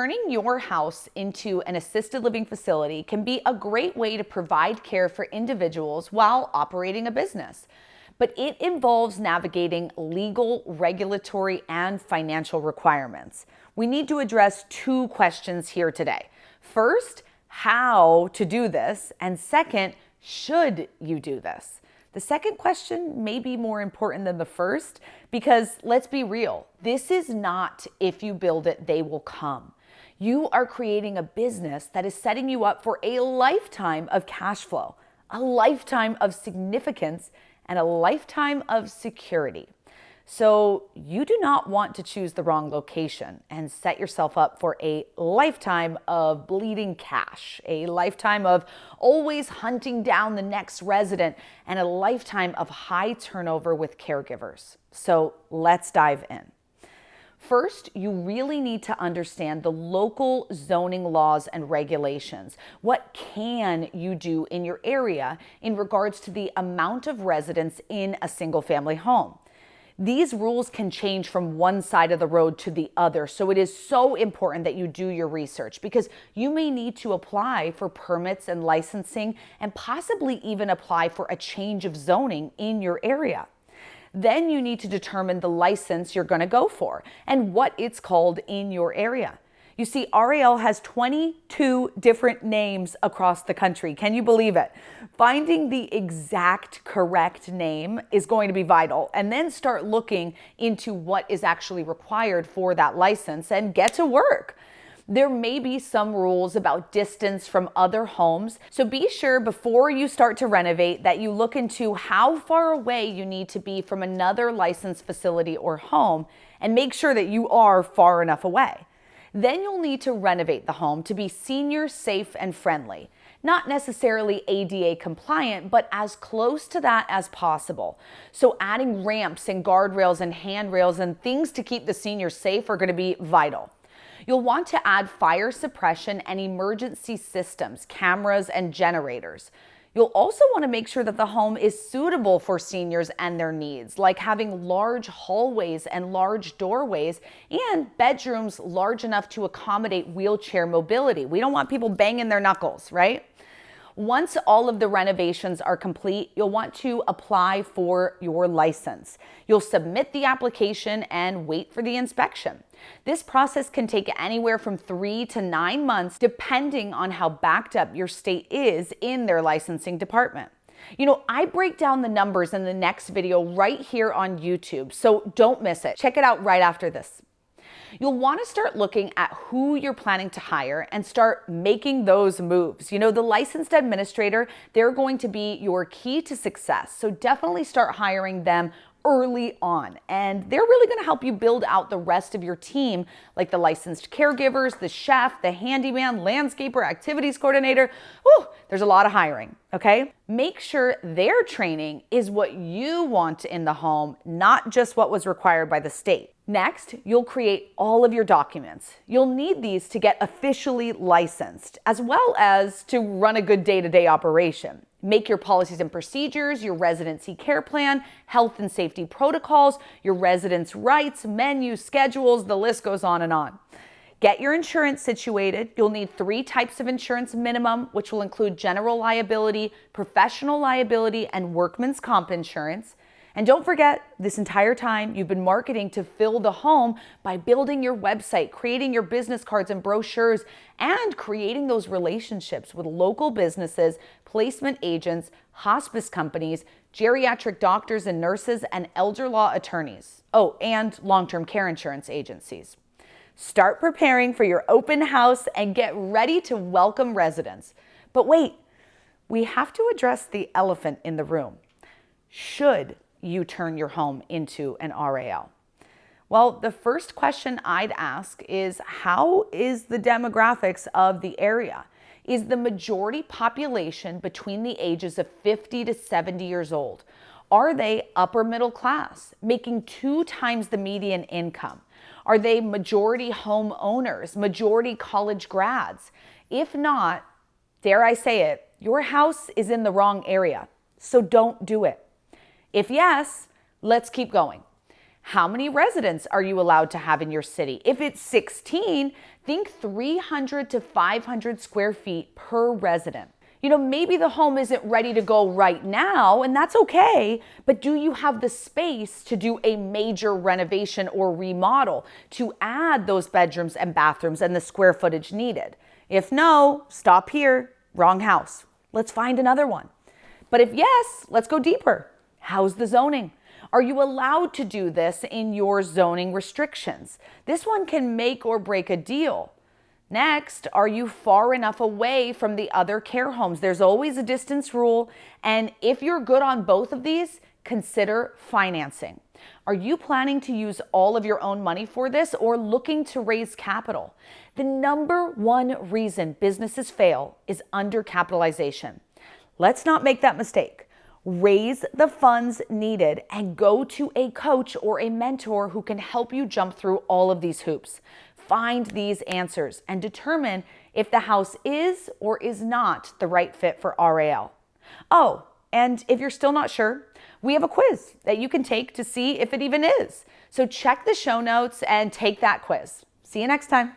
turning your house into an assisted living facility can be a great way to provide care for individuals while operating a business. But it involves navigating legal, regulatory, and financial requirements. We need to address two questions here today. First, how to do this, and second, should you do this? The second question may be more important than the first because let's be real, this is not if you build it, they will come. You are creating a business that is setting you up for a lifetime of cash flow, a lifetime of significance, and a lifetime of security. So you do not want to choose the wrong location and set yourself up for a lifetime of bleeding cash, a lifetime of always hunting down the next resident, and a lifetime of high turnover with caregivers. So let's dive in. First, you really need to understand the local zoning laws and regulations. What can you do in your area in regards to the amount of residents in a single family home? These rules can change from one side of the road to the other, so it is so important that you do your research because you may need to apply for permits and licensing and possibly even apply for a change of zoning in your area. Then you need to determine the license you're going to go for and what it's called in your area. You see, RAL has 22 different names across the country. Can you believe it? Finding the exact correct name is going to be vital, and then start looking into what is actually required for that license and get to work. There may be some rules about distance from other homes, so be sure before you start to renovate that you look into how far away you need to be from another licensed facility or home and make sure that you are far enough away. Then you'll need to renovate the home to be senior, safe, and friendly. Not necessarily ADA compliant, but as close to that as possible. So adding ramps and guardrails and handrails and things to keep the seniors safe are going to be vital. You'll want to add fire suppression and emergency systems, cameras, and generators. You'll also want to make sure that the home is suitable for seniors and their needs, like having large hallways and large doorways and bedrooms large enough to accommodate wheelchair mobility. We don't want people banging their knuckles, right? Once all of the renovations are complete, you'll want to apply for your license. You'll submit the application and wait for the inspection. This process can take anywhere from 3 to 9 months, depending on how backed up your state is in their licensing department. You know, I break down the numbers in the next video right here on YouTube, so don't miss it. Check it out right after this. You'll want to start looking at who you're planning to hire and start making those moves. You know, the licensed administrator, they're going to be your key to success. So definitely start hiring them early on. And they're really going to help you build out the rest of your team, like the licensed caregivers, the chef, the handyman, landscaper, activities coordinator. Whew, there's a lot of hiring, okay? Make sure their training is what you want in the home, not just what was required by the state. Next, you'll create all of your documents. You'll need these to get officially licensed, as well as to run a good day-to-day operation. Make your policies and procedures, your residency care plan, health and safety protocols, your residents' rights, menus, schedules, the list goes on and on. Get your insurance situated. You'll need 3 types of insurance minimum, which will include general liability, professional liability, and workman's comp insurance. And don't forget, this entire time you've been marketing to fill the home by building your website, creating your business cards and brochures, and creating those relationships with local businesses, placement agents, hospice companies, geriatric doctors and nurses, and elder law attorneys. Oh, and long-term care insurance agencies. Start preparing for your open house and get ready to welcome residents. But wait, we have to address the elephant in the room. Should you turn your home into an RAL? Well, the first question I'd ask is, how is the demographics of the area? Is the majority population between the ages of 50 to 70 years old? Are they upper middle class, making 2 times the median income? Are they majority homeowners, majority college grads? If not, dare I say it, your house is in the wrong area, so don't do it. If yes, let's keep going. How many residents are you allowed to have in your city? If it's 16, think 300 to 500 square feet per resident. Maybe the home isn't ready to go right now, and that's okay, but do you have the space to do a major renovation or remodel to add those bedrooms and bathrooms and the square footage needed? If no, stop here. Wrong house. Let's find another one. But if yes, let's go deeper. How's the zoning? Are you allowed to do this in your zoning restrictions? This one can make or break a deal. Next, are you far enough away from the other care homes? There's always a distance rule, and if you're good on both of these, consider financing. Are you planning to use all of your own money for this or looking to raise capital? The number one reason businesses fail is undercapitalization. Let's not make that mistake. Raise the funds needed and go to a coach or a mentor who can help you jump through all of these hoops. Find these answers and determine if the house is or is not the right fit for RAL. Oh, and if you're still not sure, we have a quiz that you can take to see if it even is. So check the show notes and take that quiz. See you next time.